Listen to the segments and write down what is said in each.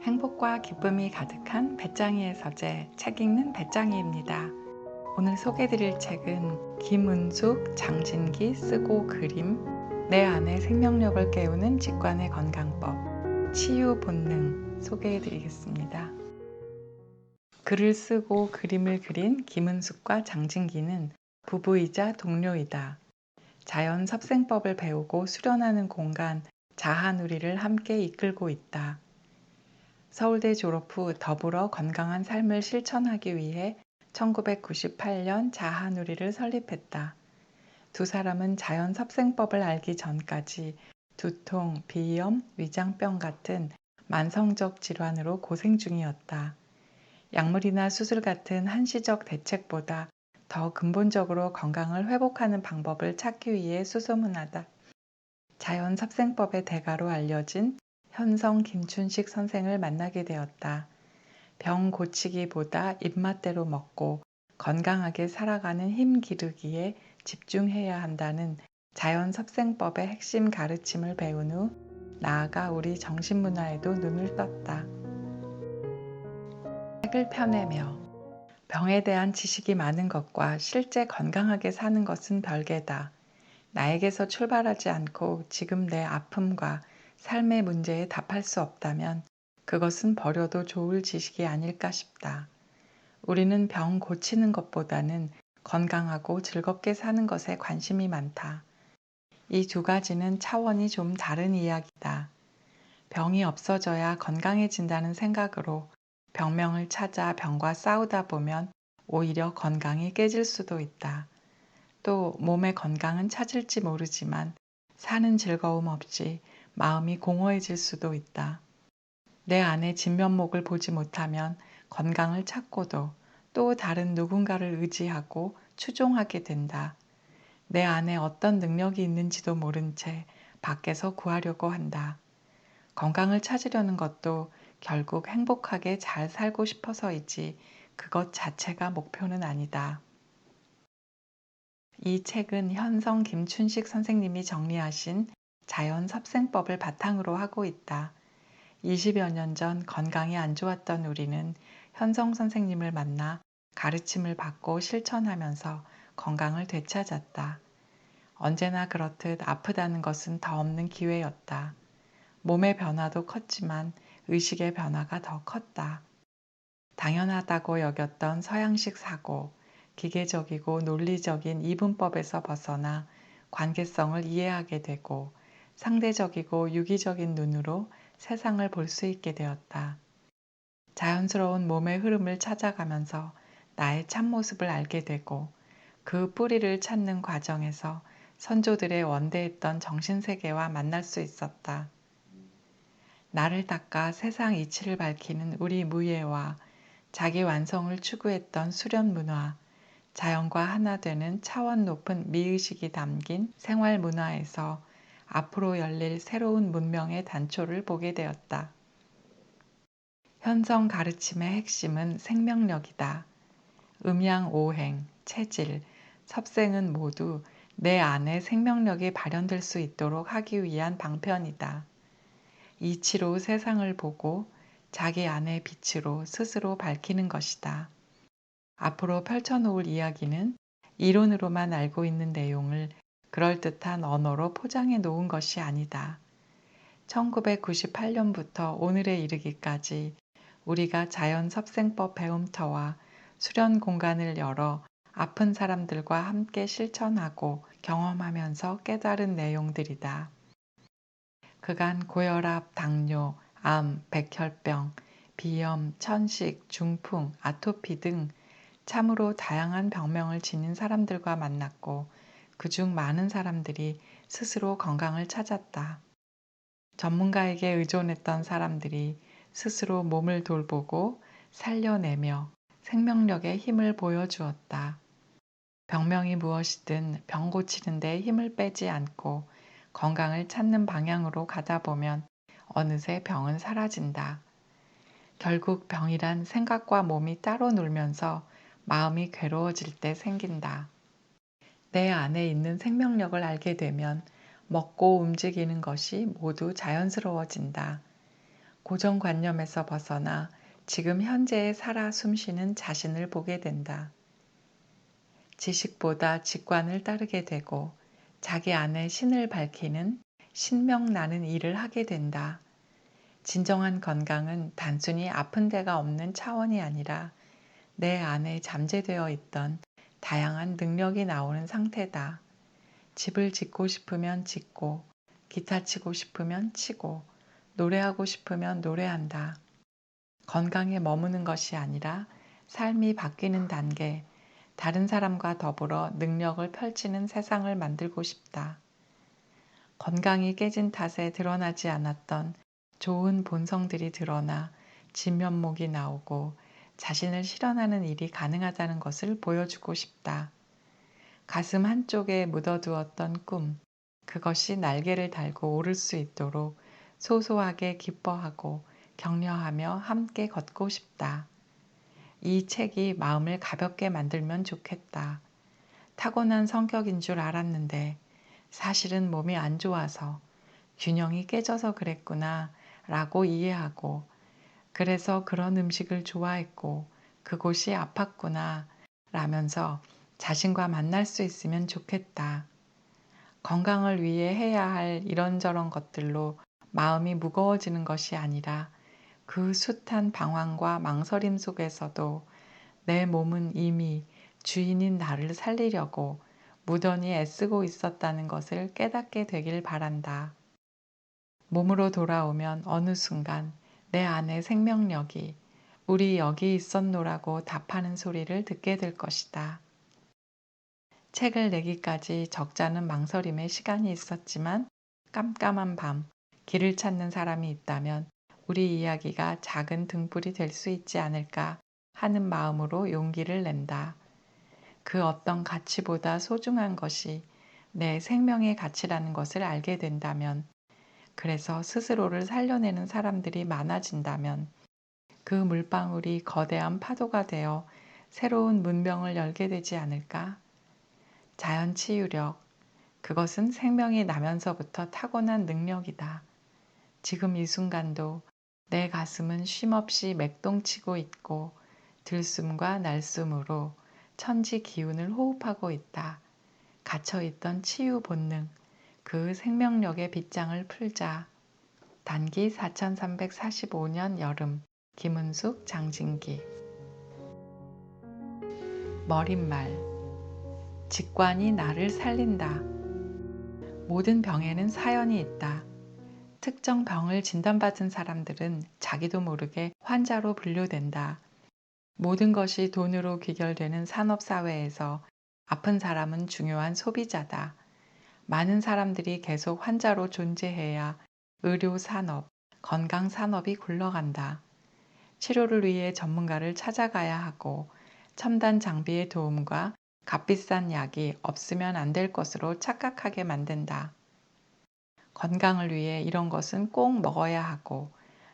행복과 기쁨이 가득한 배짱이의 서재 책 읽는 배짱이입니다. 오늘 소개드릴 책은 김은숙, 장진기 쓰고 그림 내 안의 생명력을 깨우는 직관의 건강법 치유 본능 소개해드리겠습니다. 글을 쓰고 그림을 그린 김은숙과 장진기는 부부이자 동료이다. 자연 섭생법을 배우고 수련하는 공간 자하누리를 함께 이끌고 있다. 서울대 졸업 후 더불어 건강한 삶을 실천하기 위해 1998년 자하누리를 설립했다. 두 사람은 자연 섭생법을 알기 전까지 두통, 비염, 위장병 같은 만성적 질환으로 고생 중이었다. 약물이나 수술 같은 한시적 대책보다 더 근본적으로 건강을 회복하는 방법을 찾기 위해 수소문하다. 자연 섭생법의 대가로 알려진 현성 김춘식 선생을 만나게 되었다. 병 고치기보다 입맛대로 먹고 건강하게 살아가는 힘 기르기에 집중해야 한다는 자연 섭생법의 핵심 가르침을 배운 후 나아가 우리 정신문화에도 눈을 떴다. 책을 펴내며 병에 대한 지식이 많은 것과 실제 건강하게 사는 것은 별개다. 나에게서 출발하지 않고 지금 내 아픔과 삶의 문제에 답할 수 없다면 그것은 버려도 좋을 지식이 아닐까 싶다. 우리는 병 고치는 것보다는 건강하고 즐겁게 사는 것에 관심이 많다. 이 두 가지는 차원이 좀 다른 이야기다. 병이 없어져야 건강해진다는 생각으로 병명을 찾아 병과 싸우다 보면 오히려 건강이 깨질 수도 있다. 또 몸의 건강은 찾을지 모르지만 사는 즐거움 없이 마음이 공허해질 수도 있다. 내 안의 진면목을 보지 못하면 건강을 찾고도 또 다른 누군가를 의지하고 추종하게 된다. 내 안에 어떤 능력이 있는지도 모른 채 밖에서 구하려고 한다. 건강을 찾으려는 것도 결국 행복하게 잘 살고 싶어서이지 그것 자체가 목표는 아니다. 이 책은 현성 김춘식 선생님이 정리하신 자연 섭생법을 바탕으로 하고 있다. 20여 년 전 건강이 안 좋았던 우리는 현성 선생님을 만나 가르침을 받고 실천하면서 건강을 되찾았다. 언제나 그렇듯 아프다는 것은 더 없는 기회였다. 몸의 변화도 컸지만 의식의 변화가 더 컸다. 당연하다고 여겼던 서양식 사고, 기계적이고 논리적인 이분법에서 벗어나 관계성을 이해하게 되고 상대적이고 유기적인 눈으로 세상을 볼 수 있게 되었다. 자연스러운 몸의 흐름을 찾아가면서 나의 참모습을 알게 되고 그 뿌리를 찾는 과정에서 선조들의 원대했던 정신세계와 만날 수 있었다. 나를 닦아 세상 이치를 밝히는 우리 무예와 자기 완성을 추구했던 수련문화, 자연과 하나 되는 차원 높은 미의식이 담긴 생활문화에서 앞으로 열릴 새로운 문명의 단초를 보게 되었다. 현성 가르침의 핵심은 생명력이다. 음양오행, 체질, 섭생은 모두 내 안에 생명력이 발현될 수 있도록 하기 위한 방편이다. 이치로 세상을 보고 자기 안의 빛으로 스스로 밝히는 것이다. 앞으로 펼쳐놓을 이야기는 이론으로만 알고 있는 내용을 그럴듯한 언어로 포장해 놓은 것이 아니다. 1998년부터 오늘에 이르기까지 우리가 자연 섭생법 배움터와 수련 공간을 열어 아픈 사람들과 함께 실천하고 경험하면서 깨달은 내용들이다. 그간 고혈압, 당뇨, 암, 백혈병, 비염, 천식, 중풍, 아토피 등 참으로 다양한 병명을 지닌 사람들과 만났고 그중 많은 사람들이 스스로 건강을 찾았다. 전문가에게 의존했던 사람들이 스스로 몸을 돌보고 살려내며 생명력의 힘을 보여주었다. 병명이 무엇이든 병 고치는 데 힘을 빼지 않고 건강을 찾는 방향으로 가다 보면 어느새 병은 사라진다. 결국 병이란 생각과 몸이 따로 놀면서 마음이 괴로워질 때 생긴다. 내 안에 있는 생명력을 알게 되면 먹고 움직이는 것이 모두 자연스러워진다. 고정관념에서 벗어나 지금 현재에 살아 숨쉬는 자신을 보게 된다. 지식보다 직관을 따르게 되고 자기 안에 신을 밝히는 신명 나는 일을 하게 된다. 진정한 건강은 단순히 아픈 데가 없는 차원이 아니라 내 안에 잠재되어 있던 다양한 능력이 나오는 상태다. 집을 짓고 싶으면 짓고, 기타 치고 싶으면 치고, 노래하고 싶으면 노래한다. 건강에 머무는 것이 아니라 삶이 바뀌는 단계, 다른 사람과 더불어 능력을 펼치는 세상을 만들고 싶다. 건강이 깨진 탓에 드러나지 않았던 좋은 본성들이 드러나 진면목이 나오고 자신을 실현하는 일이 가능하다는 것을 보여주고 싶다. 가슴 한쪽에 묻어두었던 꿈, 그것이 날개를 달고 오를 수 있도록 소소하게 기뻐하고 격려하며 함께 걷고 싶다. 이 책이 마음을 가볍게 만들면 좋겠다. 타고난 성격인 줄 알았는데 사실은 몸이 안 좋아서 균형이 깨져서 그랬구나 라고 이해하고 그래서 그런 음식을 좋아했고 그곳이 아팠구나 라면서 자신과 만날 수 있으면 좋겠다. 건강을 위해 해야 할 이런저런 것들로 마음이 무거워지는 것이 아니라 그 숱한 방황과 망설임 속에서도 내 몸은 이미 주인인 나를 살리려고 무던히 애쓰고 있었다는 것을 깨닫게 되길 바란다. 몸으로 돌아오면 어느 순간 내 안의 생명력이 우리 여기 있었노라고 답하는 소리를 듣게 될 것이다. 책을 내기까지 적잖은 망설임의 시간이 있었지만 깜깜한 밤 길을 찾는 사람이 있다면 우리 이야기가 작은 등불이 될 수 있지 않을까 하는 마음으로 용기를 낸다. 그 어떤 가치보다 소중한 것이 내 생명의 가치라는 것을 알게 된다면, 그래서 스스로를 살려내는 사람들이 많아진다면 그 물방울이 거대한 파도가 되어 새로운 문명을 열게 되지 않을까? 자연 치유력, 그것은 생명이 나면서부터 타고난 능력이다. 지금 이 순간도 내 가슴은 쉼없이 맥동치고 있고 들숨과 날숨으로 천지 기운을 호흡하고 있다. 갇혀있던 치유 본능, 그 생명력의 빗장을 풀자. 단기 4345년 여름, 김은숙, 장진기. 머릿말, 직관이 나를 살린다. 모든 병에는 사연이 있다. 특정 병을 진단받은 사람들은 자기도 모르게 환자로 분류된다. 모든 것이 돈으로 귀결되는 산업사회에서 아픈 사람은 중요한 소비자다. 많은 사람들이 계속 환자로 존재해야 의료산업, 건강산업이 굴러간다. 치료를 위해 전문가를 찾아가야 하고 첨단 장비의 도움과 값비싼 약이 없으면 안 될 것으로 착각하게 만든다. 건강을 위해 이런 것은 꼭 먹어야 하고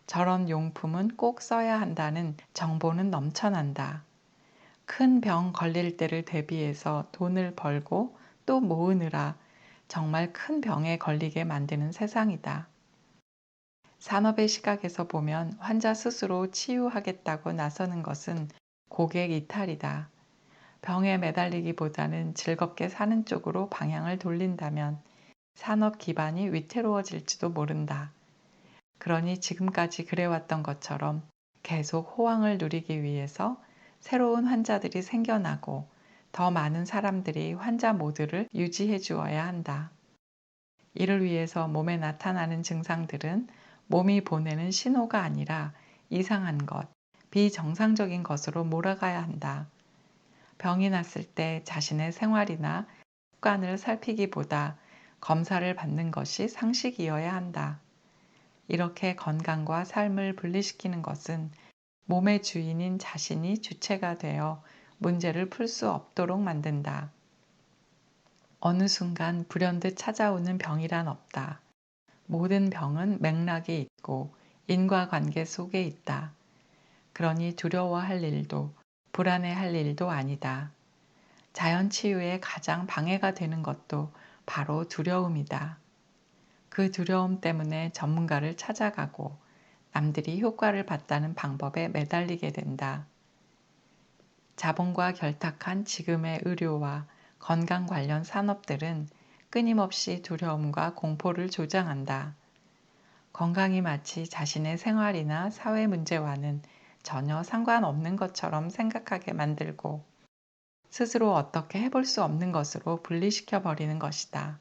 저런 용품은 꼭 써야 한다는 정보는 넘쳐난다. 큰 병 걸릴 때를 대비해서 돈을 벌고 또 모으느라 정말 큰 병에 걸리게 만드는 세상이다. 산업의 시각에서 보면 환자 스스로 치유하겠다고 나서는 것은 고객 이탈이다. 병에 매달리기보다는 즐겁게 사는 쪽으로 방향을 돌린다면 산업 기반이 위태로워질지도 모른다. 그러니 지금까지 그래왔던 것처럼 계속 호황을 누리기 위해서 새로운 환자들이 생겨나고 더 많은 사람들이 환자 모드를 유지해 주어야 한다. 이를 위해서 몸에 나타나는 증상들은 몸이 보내는 신호가 아니라 이상한 것, 비정상적인 것으로 몰아가야 한다. 병이 났을 때 자신의 생활이나 습관을 살피기보다 검사를 받는 것이 상식이어야 한다. 이렇게 건강과 삶을 분리시키는 것은 몸의 주인인 자신이 주체가 되어 문제를 풀 수 없도록 만든다. 어느 순간 불현듯 찾아오는 병이란 없다. 모든 병은 맥락이 있고 인과관계 속에 있다. 그러니 두려워할 일도 불안해할 일도 아니다. 자연치유에 가장 방해가 되는 것도 바로 두려움이다. 그 두려움 때문에 전문가를 찾아가고 남들이 효과를 봤다는 방법에 매달리게 된다. 자본과 결탁한 지금의 의료와 건강 관련 산업들은 끊임없이 두려움과 공포를 조장한다. 건강이 마치 자신의 생활이나 사회 문제와는 전혀 상관없는 것처럼 생각하게 만들고 스스로 어떻게 해볼 수 없는 것으로 분리시켜 버리는 것이다.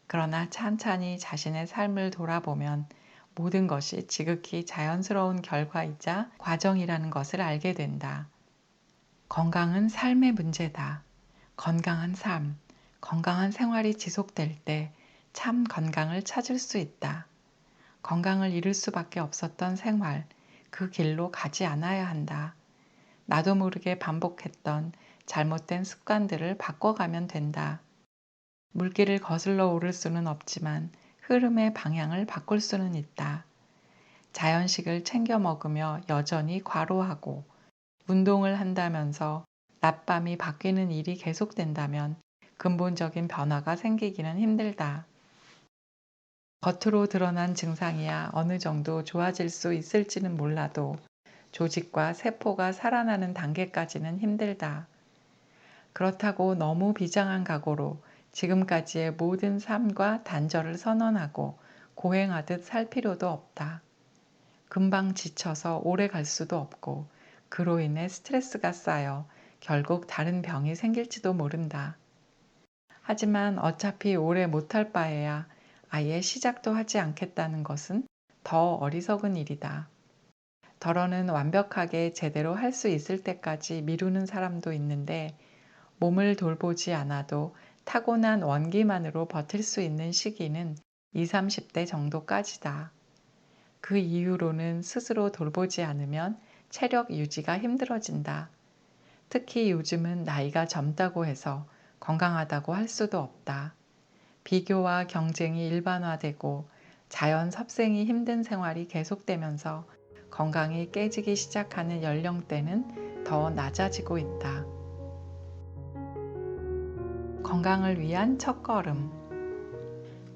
그러나 찬찬히 자신의 삶을 돌아보면 모든 것이 지극히 자연스러운 결과이자 과정이라는 것을 알게 된다. 건강은 삶의 문제다. 건강한 삶, 건강한 생활이 지속될 때 참 건강을 찾을 수 있다. 건강을 잃을 수밖에 없었던 생활, 그 길로 가지 않아야 한다. 나도 모르게 반복했던 잘못된 습관들을 바꿔가면 된다. 물길을 거슬러 오를 수는 없지만 흐름의 방향을 바꿀 수는 있다. 자연식을 챙겨 먹으며 여전히 과로하고 운동을 한다면서 낮밤이 바뀌는 일이 계속된다면 근본적인 변화가 생기기는 힘들다. 겉으로 드러난 증상이야 어느 정도 좋아질 수 있을지는 몰라도 조직과 세포가 살아나는 단계까지는 힘들다. 그렇다고 너무 비장한 각오로 지금까지의 모든 삶과 단절을 선언하고 고행하듯 살 필요도 없다. 금방 지쳐서 오래 갈 수도 없고 그로 인해 스트레스가 쌓여 결국 다른 병이 생길지도 모른다. 하지만 어차피 오래 못할 바에야 아예 시작도 하지 않겠다는 것은 더 어리석은 일이다. 더러는 완벽하게 제대로 할 수 있을 때까지 미루는 사람도 있는데 몸을 돌보지 않아도 타고난 원기만으로 버틸 수 있는 시기는 20, 30대 정도까지다. 그 이후로는 스스로 돌보지 않으면 체력 유지가 힘들어진다. 특히 요즘은 나이가 젊다고 해서 건강하다고 할 수도 없다. 비교와 경쟁이 일반화되고 자연 섭생이 힘든 생활이 계속되면서 건강이 깨지기 시작하는 연령대는 더 낮아지고 있다. 건강을 위한 첫걸음.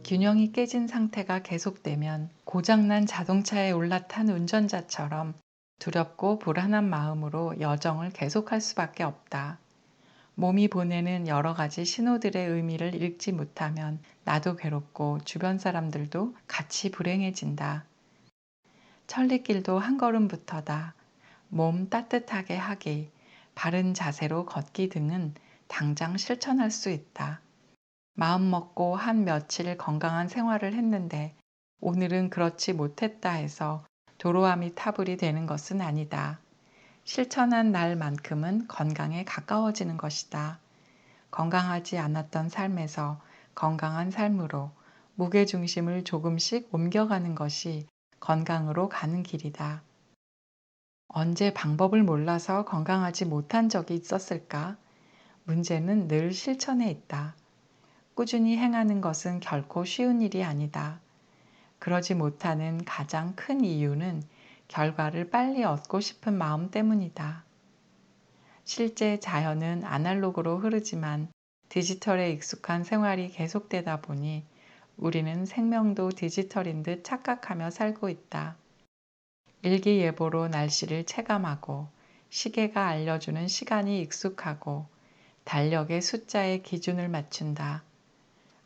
균형이 깨진 상태가 계속되면 고장난 자동차에 올라탄 운전자처럼 두렵고 불안한 마음으로 여정을 계속할 수밖에 없다. 몸이 보내는 여러 가지 신호들의 의미를 읽지 못하면 나도 괴롭고 주변 사람들도 같이 불행해진다. 천리길도 한 걸음부터다. 몸 따뜻하게 하기, 바른 자세로 걷기 등은 당장 실천할 수 있다. 마음 먹고 한 며칠 건강한 생활을 했는데 오늘은 그렇지 못했다 해서 도로아미 타불이 되는 것은 아니다. 실천한 날만큼은 건강에 가까워지는 것이다. 건강하지 않았던 삶에서 건강한 삶으로 무게중심을 조금씩 옮겨가는 것이 건강으로 가는 길이다. 언제 방법을 몰라서 건강하지 못한 적이 있었을까? 문제는 늘 실천에 있다. 꾸준히 행하는 것은 결코 쉬운 일이 아니다. 그러지 못하는 가장 큰 이유는 결과를 빨리 얻고 싶은 마음 때문이다. 실제 자연은 아날로그로 흐르지만 디지털에 익숙한 생활이 계속되다 보니 우리는 생명도 디지털인 듯 착각하며 살고 있다. 일기예보로 날씨를 체감하고 시계가 알려주는 시간이 익숙하고 달력의 숫자에 기준을 맞춘다.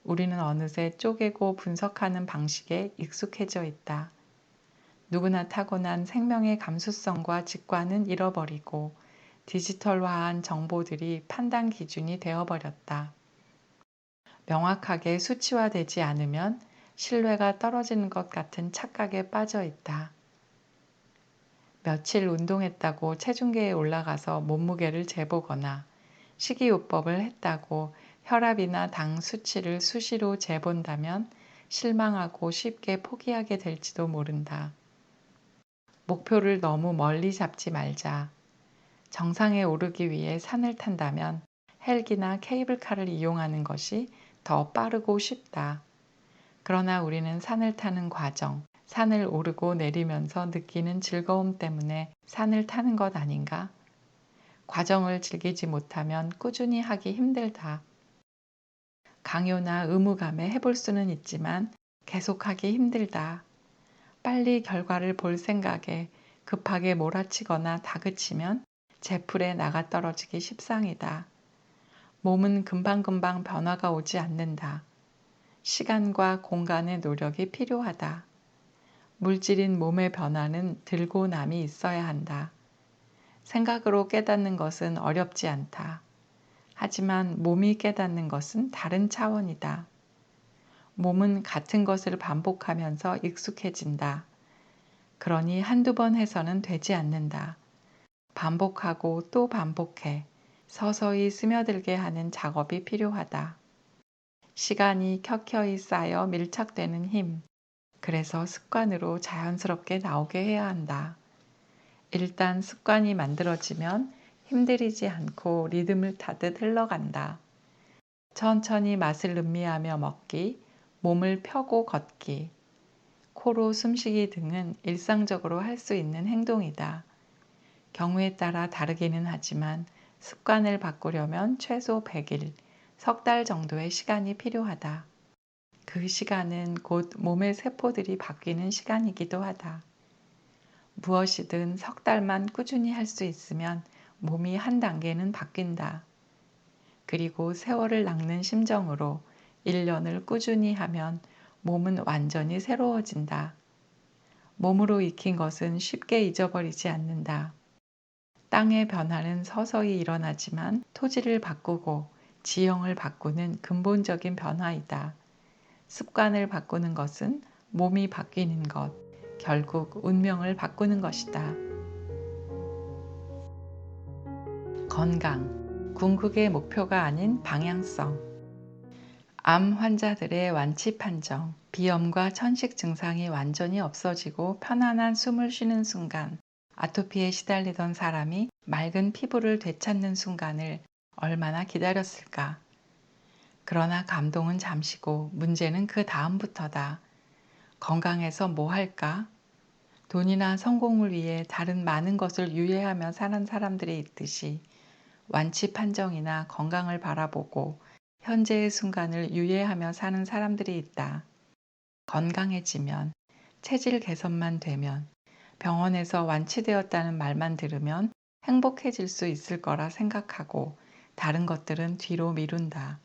우리는 어느새 쪼개고 분석하는 방식에 익숙해져 있다. 누구나 타고난 생명의 감수성과 직관은 잃어버리고 디지털화한 정보들이 판단 기준이 되어버렸다. 명확하게 수치화되지 않으면 신뢰가 떨어지는 것 같은 착각에 빠져 있다. 며칠 운동했다고 체중계에 올라가서 몸무게를 재보거나 식이요법을 했다고 혈압이나 당 수치를 수시로 재본다면 실망하고 쉽게 포기하게 될지도 모른다. 목표를 너무 멀리 잡지 말자. 정상에 오르기 위해 산을 탄다면 헬기나 케이블카를 이용하는 것이 더 빠르고 쉽다. 그러나 우리는 산을 타는 과정, 산을 오르고 내리면서 느끼는 즐거움 때문에 산을 타는 것 아닌가? 과정을 즐기지 못하면 꾸준히 하기 힘들다. 강요나 의무감에 해볼 수는 있지만 계속하기 힘들다. 빨리 결과를 볼 생각에 급하게 몰아치거나 다그치면 제풀에 나가 떨어지기 십상이다. 몸은 금방금방 변화가 오지 않는다. 시간과 공간의 노력이 필요하다. 물질인 몸의 변화는 들고 남이 있어야 한다. 생각으로 깨닫는 것은 어렵지 않다. 하지만 몸이 깨닫는 것은 다른 차원이다. 몸은 같은 것을 반복하면서 익숙해진다. 그러니 한두 번 해서는 되지 않는다. 반복하고 또 반복해 서서히 스며들게 하는 작업이 필요하다. 시간이 켜켜이 쌓여 밀착되는 힘. 그래서 습관으로 자연스럽게 나오게 해야 한다. 일단 습관이 만들어지면 힘들이지 않고 리듬을 타듯 흘러간다. 천천히 맛을 음미하며 먹기, 몸을 펴고 걷기, 코로 숨쉬기 등은 일상적으로 할 수 있는 행동이다. 경우에 따라 다르기는 하지만 습관을 바꾸려면 최소 100일, 석 달 정도의 시간이 필요하다. 그 시간은 곧 몸의 세포들이 바뀌는 시간이기도 하다. 무엇이든 석 달만 꾸준히 할 수 있으면 몸이 한 단계는 바뀐다. 그리고 세월을 낚는 심정으로 1년을 꾸준히 하면 몸은 완전히 새로워진다. 몸으로 익힌 것은 쉽게 잊어버리지 않는다. 땅의 변화는 서서히 일어나지만 토지를 바꾸고 지형을 바꾸는 근본적인 변화이다. 습관을 바꾸는 것은 몸이 바뀌는 것, 결국 운명을 바꾸는 것이다. 건강, 궁극의 목표가 아닌 방향성. 암 환자들의 완치 판정, 비염과 천식 증상이 완전히 없어지고 편안한 숨을 쉬는 순간, 아토피에 시달리던 사람이 맑은 피부를 되찾는 순간을 얼마나 기다렸을까. 그러나 감동은 잠시고 문제는 그 다음부터다. 건강해서 뭐 할까? 돈이나 성공을 위해 다른 많은 것을 유예하며 사는 사람들이 있듯이 완치 판정이나 건강을 바라보고 현재의 순간을 유예하며 사는 사람들이 있다. 건강해지면, 체질 개선만 되면, 병원에서 완치되었다는 말만 들으면 행복해질 수 있을 거라 생각하고 다른 것들은 뒤로 미룬다.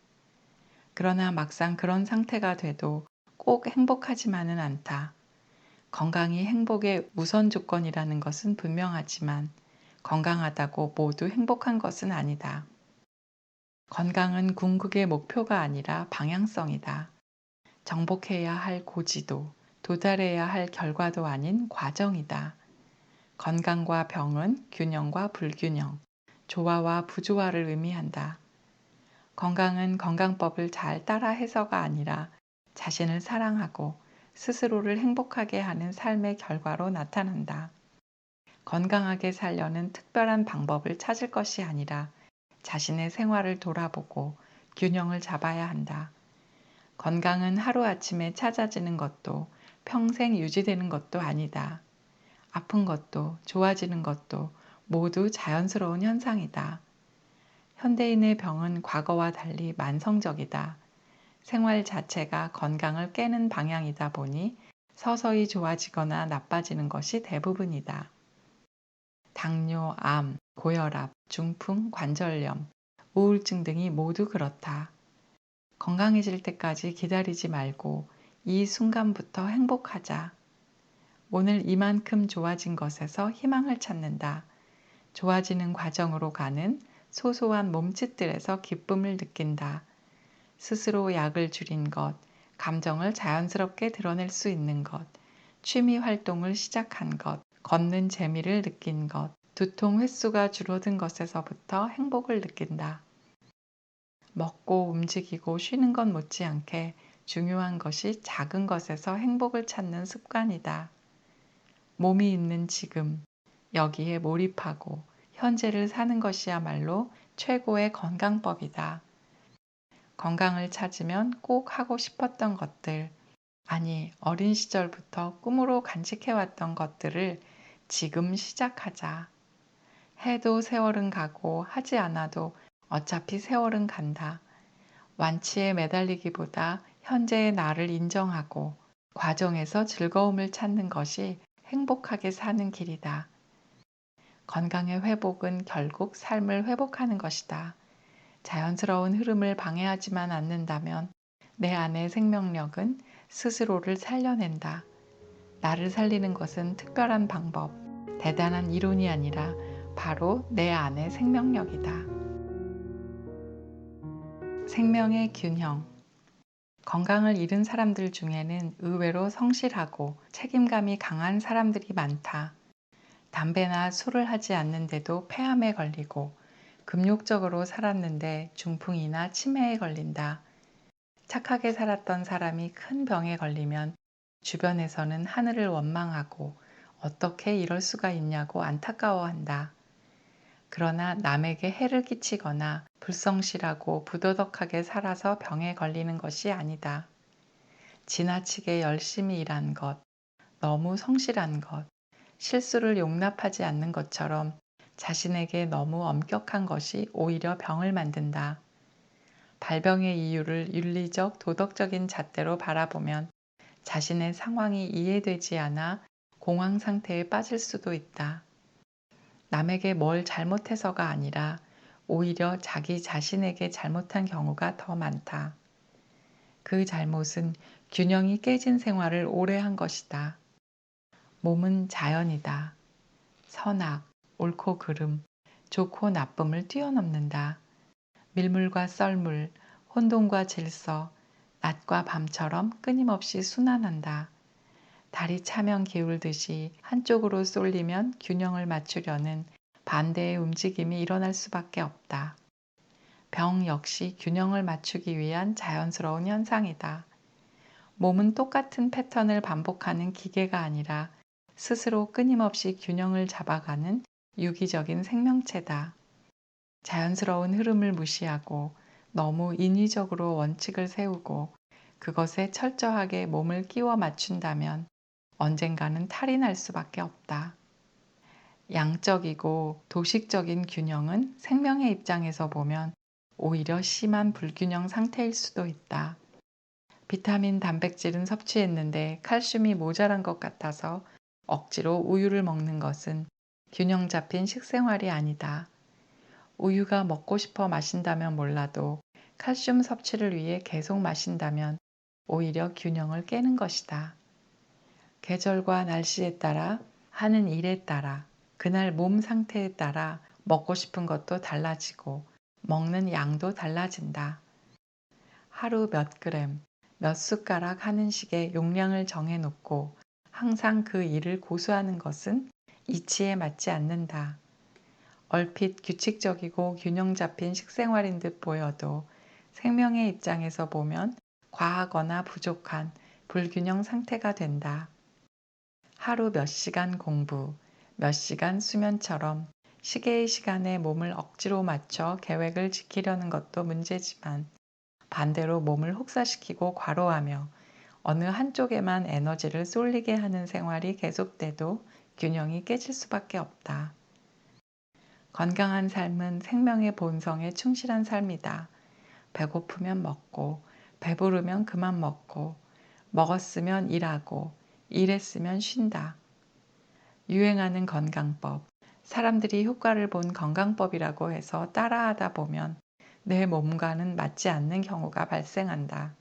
그러나 막상 그런 상태가 돼도 꼭 행복하지만은 않다. 건강이 행복의 우선 조건이라는 것은 분명하지만 건강하다고 모두 행복한 것은 아니다. 건강은 궁극의 목표가 아니라 방향성이다. 정복해야 할 고지도, 도달해야 할 결과도 아닌 과정이다. 건강과 병은 균형과 불균형, 조화와 부조화를 의미한다. 건강은 건강법을 잘 따라 해서가 아니라 자신을 사랑하고 스스로를 행복하게 하는 삶의 결과로 나타난다. 건강하게 살려는 특별한 방법을 찾을 것이 아니라 자신의 생활을 돌아보고 균형을 잡아야 한다. 건강은 하루아침에 찾아지는 것도 평생 유지되는 것도 아니다. 아픈 것도 좋아지는 것도 모두 자연스러운 현상이다. 현대인의 병은 과거와 달리 만성적이다. 생활 자체가 건강을 깨는 방향이다 보니 서서히 좋아지거나 나빠지는 것이 대부분이다. 당뇨, 암, 고혈압, 중풍, 관절염, 우울증 등이 모두 그렇다. 건강해질 때까지 기다리지 말고 이 순간부터 행복하자. 오늘 이만큼 좋아진 것에서 희망을 찾는다. 좋아지는 과정으로 가는 소소한 몸짓들에서 기쁨을 느낀다. 스스로 약을 줄인 것, 감정을 자연스럽게 드러낼 수 있는 것, 취미 활동을 시작한 것, 걷는 재미를 느낀 것, 두통 횟수가 줄어든 것에서부터 행복을 느낀다. 먹고 움직이고 쉬는 것 못지않게 중요한 것이 작은 것에서 행복을 찾는 습관이다. 몸이 있는 지금, 여기에 몰입하고 현재를 사는 것이야말로 최고의 건강법이다. 건강을 찾으면 꼭 하고 싶었던 것들, 아니 어린 시절부터 꿈으로 간직해왔던 것들을 지금 시작하자. 해도 세월은 가고 하지 않아도 어차피 세월은 간다. 완치에 매달리기보다 현재의 나를 인정하고 과정에서 즐거움을 찾는 것이 행복하게 사는 길이다. 건강의 회복은 결국 삶을 회복하는 것이다. 자연스러운 흐름을 방해하지만 않는다면 내 안의 생명력은 스스로를 살려낸다. 나를 살리는 것은 특별한 방법, 대단한 이론이 아니라 바로 내 안의 생명력이다. 생명의 균형. 건강을 잃은 사람들 중에는 의외로 성실하고 책임감이 강한 사람들이 많다. 담배나 술을 하지 않는데도 폐암에 걸리고 금욕적으로 살았는데 중풍이나 치매에 걸린다. 착하게 살았던 사람이 큰 병에 걸리면 주변에서는 하늘을 원망하고 어떻게 이럴 수가 있냐고 안타까워한다. 그러나 남에게 해를 끼치거나 불성실하고 부도덕하게 살아서 병에 걸리는 것이 아니다. 지나치게 열심히 일한 것, 너무 성실한 것, 실수를 용납하지 않는 것처럼 자신에게 너무 엄격한 것이 오히려 병을 만든다. 발병의 이유를 윤리적, 도덕적인 잣대로 바라보면 자신의 상황이 이해되지 않아 공황 상태에 빠질 수도 있다. 남에게 뭘 잘못해서가 아니라 오히려 자기 자신에게 잘못한 경우가 더 많다. 그 잘못은 균형이 깨진 생활을 오래 한 것이다. 몸은 자연이다. 선악, 옳고 그름, 좋고 나쁨을 뛰어넘는다. 밀물과 썰물, 혼돈과 질서, 낮과 밤처럼 끊임없이 순환한다. 달이 차면 기울듯이 한쪽으로 쏠리면 균형을 맞추려는 반대의 움직임이 일어날 수밖에 없다. 병 역시 균형을 맞추기 위한 자연스러운 현상이다. 몸은 똑같은 패턴을 반복하는 기계가 아니라 스스로 끊임없이 균형을 잡아가는 유기적인 생명체다. 자연스러운 흐름을 무시하고 너무 인위적으로 원칙을 세우고 그것에 철저하게 몸을 끼워 맞춘다면 언젠가는 탈이 날 수밖에 없다. 양적이고 도식적인 균형은 생명의 입장에서 보면 오히려 심한 불균형 상태일 수도 있다. 비타민, 단백질은 섭취했는데 칼슘이 모자란 것 같아서 억지로 우유를 먹는 것은 균형 잡힌 식생활이 아니다. 우유가 먹고 싶어 마신다면 몰라도 칼슘 섭취를 위해 계속 마신다면 오히려 균형을 깨는 것이다. 계절과 날씨에 따라 하는 일에 따라 그날 몸 상태에 따라 먹고 싶은 것도 달라지고 먹는 양도 달라진다. 하루 몇 그램, 몇 숟가락 하는 식의 용량을 정해놓고 항상 그 일을 고수하는 것은 이치에 맞지 않는다. 얼핏 규칙적이고 균형 잡힌 식생활인 듯 보여도 생명의 입장에서 보면 과하거나 부족한 불균형 상태가 된다. 하루 몇 시간 공부, 몇 시간 수면처럼 시계의 시간에 몸을 억지로 맞춰 계획을 지키려는 것도 문제지만 반대로 몸을 혹사시키고 과로하며 어느 한쪽에만 에너지를 쏠리게 하는 생활이 계속돼도 균형이 깨질 수밖에 없다. 건강한 삶은 생명의 본성에 충실한 삶이다. 배고프면 먹고, 배부르면 그만 먹고, 먹었으면 일하고, 일했으면 쉰다. 유행하는 건강법, 사람들이 효과를 본 건강법이라고 해서 따라하다 보면 내 몸과는 맞지 않는 경우가 발생한다.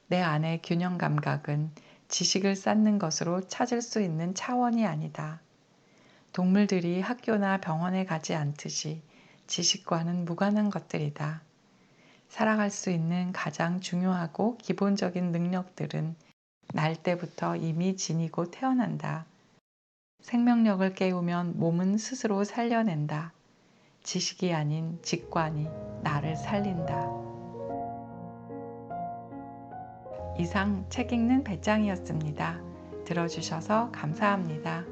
내 안의 균형 감각은 지식을 쌓는 것으로 찾을 수 있는 차원이 아니다. 동물들이 학교나 병원에 가지 않듯이 지식과는 무관한 것들이다. 살아갈 수 있는 가장 중요하고 기본적인 능력들은 날 때부터 이미 지니고 태어난다. 생명력을 깨우면 몸은 스스로 살려낸다. 지식이 아닌 직관이 나를 살린다. 이상 책 읽는 배짱이었습니다. 들어주셔서 감사합니다.